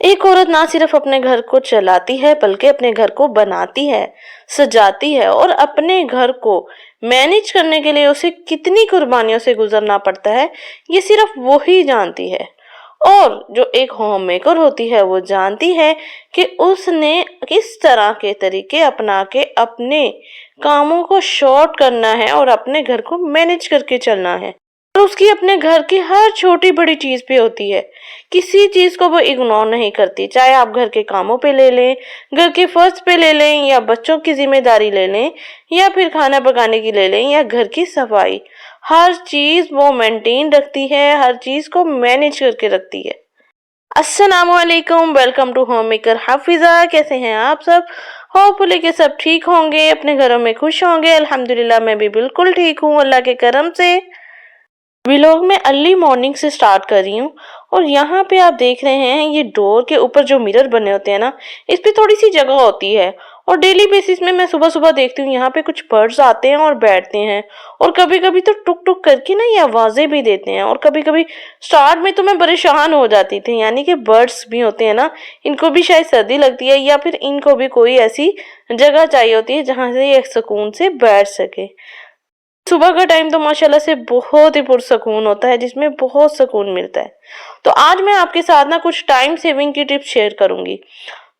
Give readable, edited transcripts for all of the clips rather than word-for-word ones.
एक औरत ना सिर्फ अपने घर को चलाती है बल्कि अपने घर को बनाती है, सजाती है और अपने घर को मैनेज करने के लिए उसे कितनी कुर्बानियों से गुजरना पड़ता है, ये सिर्फ वो ही जानती है। और जो एक होम मेकर होती है वो जानती है कि उसने किस तरह के तरीके अपना के अपने कामों को शॉर्ट करना है और अपने घर को मैनेज करके चलना है। और उसकी अपने घर की हर छोटी बड़ी चीज पे होती है, किसी चीज को वो इग्नोर नहीं करती। चाहे आप घर के कामों पे ले लें, घर के फर्श पे ले लें, या बच्चों की जिम्मेदारी ले लें, या फिर खाना पकाने की ले लें, या घर की सफाई, हर चीज वो मेंटेन रखती है, हर चीज को मैनेज करके रखती है। अस्सलामुअलैकुम, welcome to home maker Hafiza. कैसे हैं आप सब? होपफुली के सब ठीक होंगे, अपने घरों में खुश होंगे। अल्हम्दुलिल्लाह मैं भी बिल्कुल ठीक हूँ अल्लाह के करम से। व्लॉग में अर्ली मॉर्निंग से स्टार्ट कर रही हूँ और यहाँ पे आप देख रहे हैं ये डोर के ऊपर जो मिरर बने होते हैं ना, इस पे थोड़ी सी जगह होती है। और डेली बेसिस में मैं सुबह सुबह देखती हूँ यहाँ पे कुछ बर्ड्स आते हैं और बैठते हैं, और कभी कभी तो टुक टुक करके ना ये आवाजें भी देते हैं। और कभी कभी स्टार्ट में तो मैं परेशान हो जाती थी, यानी कि बर्ड्स भी होते हैं ना, इनको भी शायद सर्दी लगती है या फिर इनको भी कोई ऐसी जगह चाहिए होती है जहाँ से ये सुकून से बैठ सके। सुबह का टाइम तो माशाल्लाह से बहुत ही पुरसकून होता है, जिसमें बहुत सुकून मिलता है। तो आज मैं आपके साथ ना कुछ टाइम सेविंग की टिप्स शेयर करूंगी।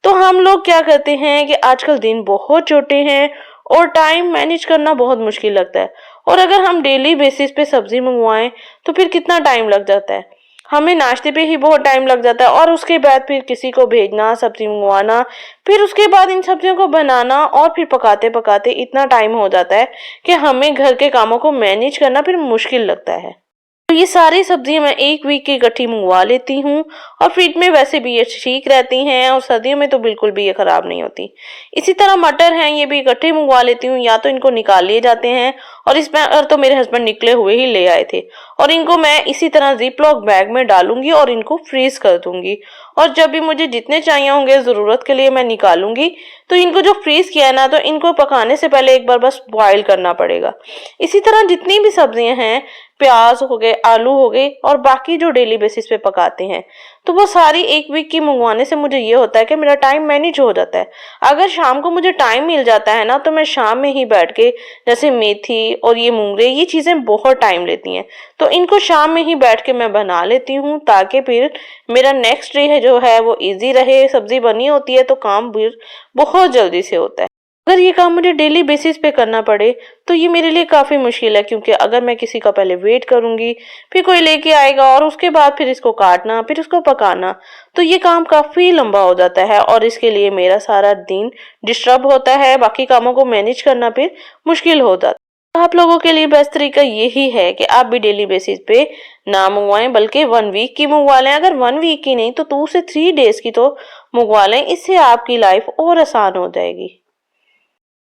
तो हम लोग क्या करते हैं कि आजकल दिन बहुत छोटे हैं और टाइम मैनेज करना बहुत मुश्किल लगता है। और अगर हम डेली बेसिस पे सब्जी मंगवाएं तो फिर कितना टाइम लग जाता है, हमें नाश्ते पे ही बहुत टाइम लग जाता है, और उसके बाद फिर किसी को भेजना, सब्जी मंगवाना, फिर उसके बाद इन सब्जियों को बनाना, और फिर पकाते पकाते इतना टाइम हो जाता है कि हमें घर के कामों को मैनेज करना फिर मुश्किल लगता है। तो ये सारी सब्जियां मैं एक वीक की इकट्ठी मंगवा लेती हूँ, और फ्रिज में वैसे भी ये ठीक रहती हैं, और सर्दियों में तो बिल्कुल भी ये खराब नहीं होती। इसी तरह मटर हैं, ये भी इकट्ठे मंगवा लेती हूँ, या तो इनको निकाल लिए जाते हैं, और इसमें तो मेरे हस्बैंड निकले हुए ही ले आए थे, और इनको मैं इसी तरह जिपलॉक बैग में डालूंगी और इनको फ्रीज कर दूंगी। और जब भी मुझे जितने चाहिए होंगे जरूरत के लिए मैं निकालूंगी। तो इनको जो फ्रीज किया है ना, तो इनको पकाने से पहले एक बार बस बॉईल करना पड़ेगा। इसी तरह जितनी भी सब्जियां हैं, प्याज हो गए, आलू हो गए, और बाकी जो डेली बेसिस पे पकाते हैं, तो वो सारी एक वीक की मंगवाने से मुझे ये होता है कि मेरा टाइम मैनेज हो जाता है। अगर शाम को मुझे टाइम मिल जाता है ना, तो मैं शाम में ही बैठ के, जैसे मेथी और ये मूंगरे, ये चीजें बहुत टाइम लेती हैं, तो इनको शाम में ही बैठ के मैं बना लेती हूँ, ताकि फिर मेरा नेक्स्ट डे है जो है वो इजी रहे। सब्जी बनी होती है तो काम भी बहुत जल्दी से होता है। अगर ये काम मुझे डेली बेसिस पे करना पड़े तो ये मेरे लिए काफी मुश्किल है, क्योंकि अगर मैं किसी का पहले वेट करूंगी, फिर कोई लेके आएगा, और उसके बाद फिर इसको काटना, फिर उसको पकाना, तो ये काम काफी लंबा हो जाता है, और इसके लिए मेरा सारा दिन डिस्टर्ब होता है। बाकी कामों को मैनेज करना फिर मुश्किल हो जाता है। आप लोगों के लिए बेस्ट तरीका यही है कि आप भी डेली बेसिस पे ना मंगवाएं, बल्कि 1 वीक की मंगवा लें। अगर 1 वीक की नहीं तो 2 से 3 डेज की तो मंगवा लें, इससे आपकी लाइफ और आसान हो जाएगी।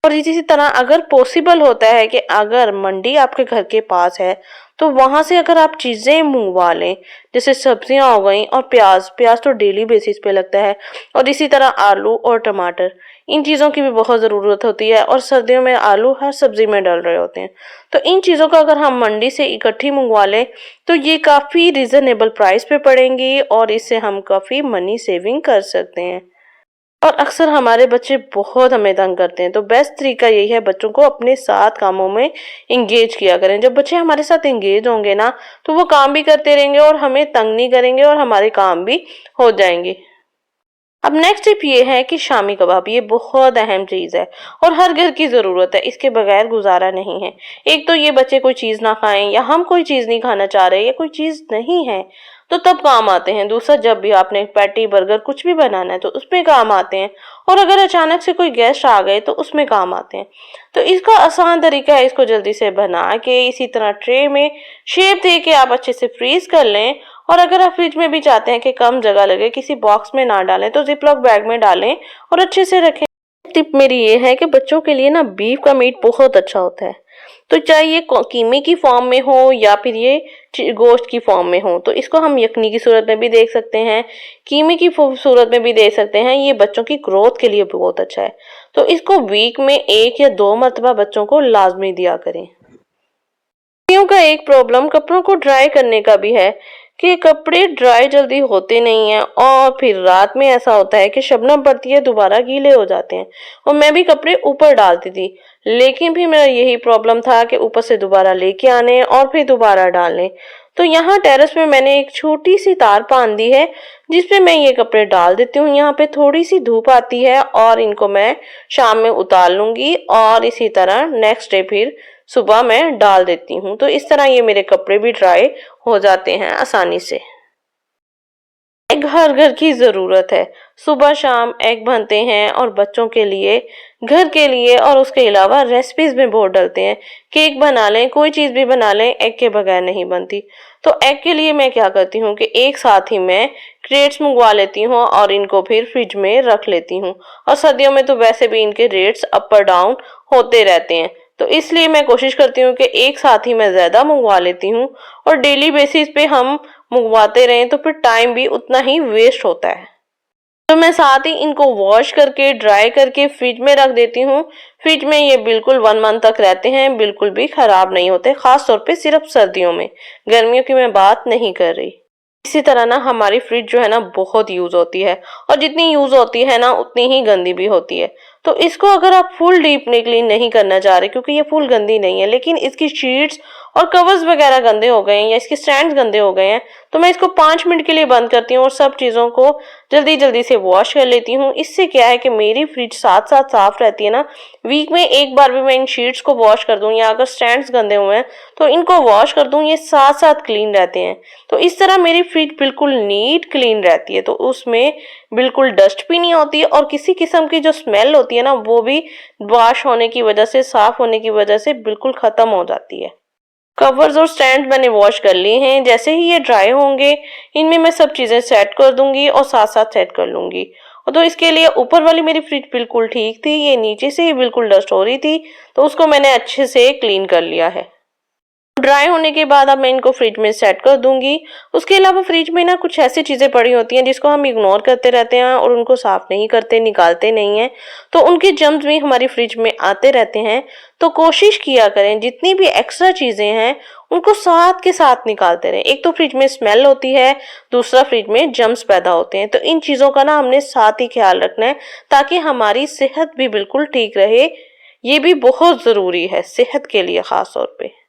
और इसी तरह अगर पॉसिबल होता है कि अगर मंडी आपके घर के पास है तो वहां से अगर आप चीजें मंगवा लें, जैसे सब्जियां हो गई, और प्याज प्याज तो डेली बेसिस पे लगता है, और इसी तरह आलू और टमाटर, इन चीजों की भी बहुत जरूरत होती है, और सर्दियों में आलू हर सब्जी में डल रहे होते हैं। तो इन चीजों को अगर हम मंडी से इकट्ठी मंगवा लें तो ये काफी रिजनेबल प्राइस पे पड़ेंगी, और इससे हम काफी मनी सेविंग कर सकते हैं। और अक्सर हमारे बच्चे बहुत हमें तंग करते हैं, तो बेस्ट तरीका यही है, बच्चों को अपने साथ कामों में इंगेज किया करें। जब बच्चे हमारे साथ इंगेज होंगे ना, तो वो काम भी करते रहेंगे और हमें तंग नहीं करेंगे, और हमारे काम भी हो जाएंगे। अब नेक्स्ट टिप ये है कि शामी कबाब, ये बहुत अहम चीज है और हर घर की जरूरत है, इसके बगैर गुजारा नहीं है। एक तो ये बच्चे कोई चीज ना खाएं, या हम कोई चीज नहीं खाना चाह रहे, या कोई चीज नहीं है, तो तब काम आते हैं। दूसरा, जब भी आपने पैटी बर्गर कुछ भी बनाना है तो उसमें काम आते हैं, और अगर अचानक से कोई गेस्ट आ गए तो उसमें काम आते हैं। तो इसका आसान तरीका है, इसको जल्दी से बना के इसी तरह ट्रे में शेप दे के आप अच्छे से फ्रीज कर लें। और अगर आप फ्रिज में भी चाहते हैं कि कम जगह लगे, किसी बॉक्स में ना डालें, तो जिपलॉक बैग में डालें और अच्छे से रखें। टिप मेरी ये है कि बच्चों के लिए ना बीफ का मीट बहुत अच्छा होता है, तो चाहे ये कीमे की फॉर्म में हो या फिर ये गोश्त की फॉर्म में हो, तो इसको हम यखनी की सूरत में भी देख सकते हैं, कीमे की सूरत में भी दे सकते हैं। ये बच्चों की ग्रोथ के लिए बहुत अच्छा है, तो इसको वीक में 1 या 2 मरतबा बच्चों को लाजमी दिया करें। का एक प्रॉब्लम कपड़ों को ड्राई करने का भी है कि कपड़े ड्राई जल्दी होते नहीं हैं और फिर रात में ऐसा होता है कि शबनम पड़ती है, दोबारा गीले हो जाते हैं। और मैं भी कपड़े ऊपर डालती थी, लेकिन भी मेरा यही प्रॉब्लम था कि ऊपर से दोबारा लेके आने और फिर दोबारा डालने। तो यहाँ टेरेस में मैंने एक छोटी सी तार बांध दी है जिसपे मैं ये कपड़े डाल देती हूँ। यहाँ पे थोड़ी सी धूप आती है और इनको मैं शाम में उतार लूंगी और इसी तरह नेक्स्ट डे फिर सुबह मैं डाल देती हूँ। तो इस तरह ये मेरे कपड़े भी ड्राई हो जाते हैं आसानी से। एग हर घर की जरूरत है। सुबह शाम एग बनते हैं और बच्चों के लिए, घर के लिए और उसके अलावा रेसिपीज में बहुत डलते हैं। केक बना लें, कोई चीज भी बना लें, एग के बगैर नहीं बनती। तो एग के लिए मैं क्या करती हूँ कि एक साथ ही मैं क्रेट्स मंगवा लेती हूँ और इनको फिर फ्रिज में रख लेती हूँ। और सर्दियों में तो वैसे भी इनके रेट्स अप और डाउन होते रहते हैं, तो इसलिए मैं कोशिश करती हूँ कि एक साथ ही मैं ज्यादा मंगवा लेती हूँ। और डेली बेसिस पे हम मंगवाते रहें तो फिर टाइम भी उतना ही वेस्ट होता है। तो मैं साथ ही इनको वॉश करके ड्राई करके फ्रिज में रख देती हूँ। फ्रिज में ये बिल्कुल 1 मंथ तक रहते हैं, बिल्कुल भी खराब नहीं होते, खास तौर पे सिर्फ सर्दियों में, गर्मियों की मैं बात नहीं कर रही। इसी तरह ना हमारी फ्रिज जो है ना बहुत यूज होती है और जितनी यूज होती है ना उतनी ही गंदी भी होती है। तो इसको अगर आप फुल डीप क्लीन नहीं करना चाह रहे, क्योंकि ये फुल गंदी नहीं है लेकिन इसकी शीट्स और कवर्स वगैरह गंदे हो गए हैं या इसके स्टैंड गंदे हो गए हैं, तो मैं इसको 5 मिनट के लिए बंद करती हूँ और सब चीजों को जल्दी जल्दी से वॉश कर लेती हूँ। इससे क्या है कि मेरी फ्रिज साथ साथ साफ रहती है ना। वीक में एक बार भी मैं इन शीट्स को वॉश कर दूं या अगर स्टैंड्स गंदे हुए हैं तो इनको वॉश कर दूं, ये साथ साथ क्लीन रहते हैं। तो इस तरह मेरी फ्रिज बिल्कुल नीट क्लीन रहती है, तो उसमें बिल्कुल डस्ट भी नहीं होती और किसी किस्म की जो स्मेल होती है ना वो भी वॉश होने की वजह से, साफ होने की वजह से बिल्कुल खत्म हो जाती है। कवर्स और स्टैंड मैंने वॉश कर लिए हैं। जैसे ही ये ड्राई होंगे इनमें मैं सब चीजें सेट कर दूंगी और साथ साथ सेट कर लूंगी। और तो इसके लिए ऊपर वाली मेरी फ्रिज बिल्कुल ठीक थी, ये नीचे से ही बिल्कुल डस्ट हो रही थी, तो उसको मैंने अच्छे से क्लीन कर लिया है। ड्राई होने के बाद अब मैं इनको फ्रिज में सेट कर दूंगी। उसके अलावा फ्रिज में ना कुछ ऐसी चीजें पड़ी होती हैं जिसको हम इग्नोर करते रहते हैं और उनको साफ नहीं करते, निकालते नहीं हैं, तो उनके जर्म्स भी हमारी फ्रिज में आते रहते हैं। तो कोशिश किया करें जितनी भी एक्स्ट्रा चीजें हैं उनको साथ के साथ निकालते रहें। एक तो फ्रिज में स्मेल होती है, दूसरा फ्रिज में जर्म्स पैदा होते हैं, तो इन चीजों का ना हमने साथ ही ख्याल रखना है ताकि हमारी सेहत भी बिल्कुल ठीक रहे। ये भी बहुत जरूरी है सेहत के लिए खास तौर पे।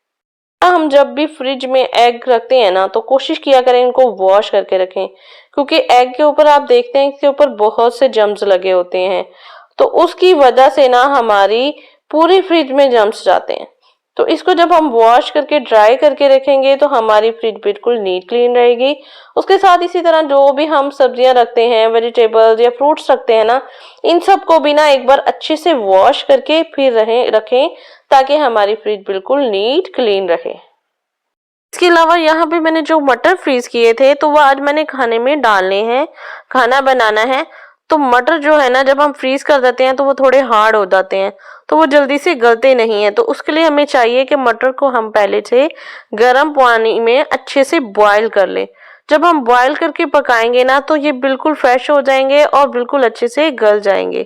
हम जब भी फ्रिज में एग रखते हैं ना तो कोशिश किया करें इनको वॉश करके रखें, क्योंकि एग के ऊपर आप देखते हैं इसके ऊपर बहुत से जर्म्स लगे होते हैं, तो उसकी वजह से ना हमारी पूरी फ्रिज में जर्म्स जाते हैं। तो इसको जब हम वॉश करके ड्राई करके रखेंगे तो हमारी फ्रिज बिल्कुल नीट क्लीन रहेगी। उसके साथ इसी तरह जो भी हम सब्जियां रखते हैं, वेजिटेबल्स या फ्रूट्स रखते हैं ना, इन सब को भी ना एक बार अच्छे से वॉश करके फिर रखें ताकि हमारी फ्रिज बिल्कुल नीट क्लीन रहे। इसके अलावा यहाँ पे मैंने जो मटर फ्रीज किए थे तो वो आज मैंने खाने में डालने हैं, खाना बनाना है। तो मटर जो है ना जब हम फ्रीज कर देते हैं तो वो थोड़े हार्ड हो जाते हैं, तो वो जल्दी से गलते नहीं है। तो उसके लिए हमें चाहिए कि मटर को हम पहले से गर्म पानी में अच्छे से बॉईल कर लें। जब हम बॉईल करके पकाएंगे ना तो ये बिल्कुल फ्रेश हो जाएंगे और बिल्कुल अच्छे से गल जाएंगे,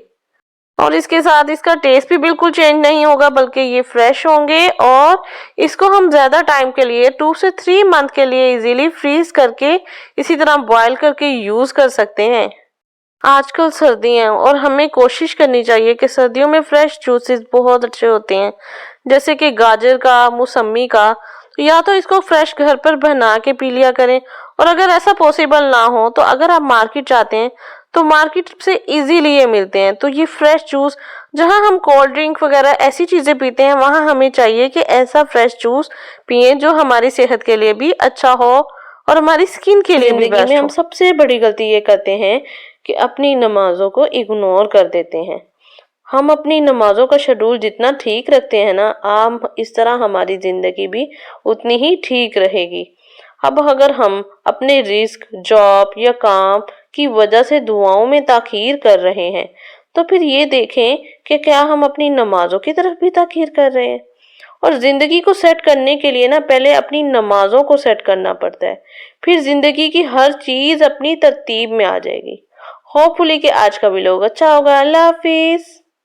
और इसके साथ इसका टेस्ट भी बिल्कुल चेंज नहीं होगा बल्कि ये फ्रेश होंगे। और इसको हम ज्यादा टाइम के लिए 2 से 3 मंथ के लिए इजीली फ्रीज करके इसी तरह बॉईल करके यूज कर सकते हैं। आजकल सर्दियां और हमें कोशिश करनी चाहिए कि सर्दियों में फ्रेश जूसेस बहुत अच्छे होते हैं, जैसे कि गाजर का, मौसमी का। तो या तो इसको फ्रेश घर पर बना के पी लिया करें, और अगर ऐसा पॉसिबल ना हो तो अगर आप मार्केट जाते हैं तो मार्केट से इजीली ये मिलते हैं। तो ये फ्रेश जूस, जहां हम कोल्ड ड्रिंक वगैरह ऐसी चीजें पीते हैं वहां हमें चाहिए कि ऐसा फ्रेश जूस पिए जो हमारी सेहत के लिए भी अच्छा हो और हमारी स्किन के लिए भी बेस्ट हो। हम सबसे बड़ी गलती ये करते हैं कि अपनी नमाजों को इग्नोर कर देते हैं। हम अपनी नमाजों का शेड्यूल जितना ठीक रखते हैं ना, आम इस तरह हमारी जिंदगी भी उतनी ही ठीक रहेगी। अब अगर हम अपने रिस्क, जॉब या काम की वजह से दुआओं में ताखीर कर रहे हैं तो फिर ये देखें कि क्या हम अपनी नमाजों की तरफ भी ताखीर कर रहे हैं। और जिंदगी को सेट करने के लिए ना पहले अपनी नमाजों को सेट करना पड़ता है, फिर जिंदगी की हर चीज अपनी तरतीब में आ जाएगी। होपफुली कि आज का व्लॉग अच्छा होगा। अल्लाह हाफिज।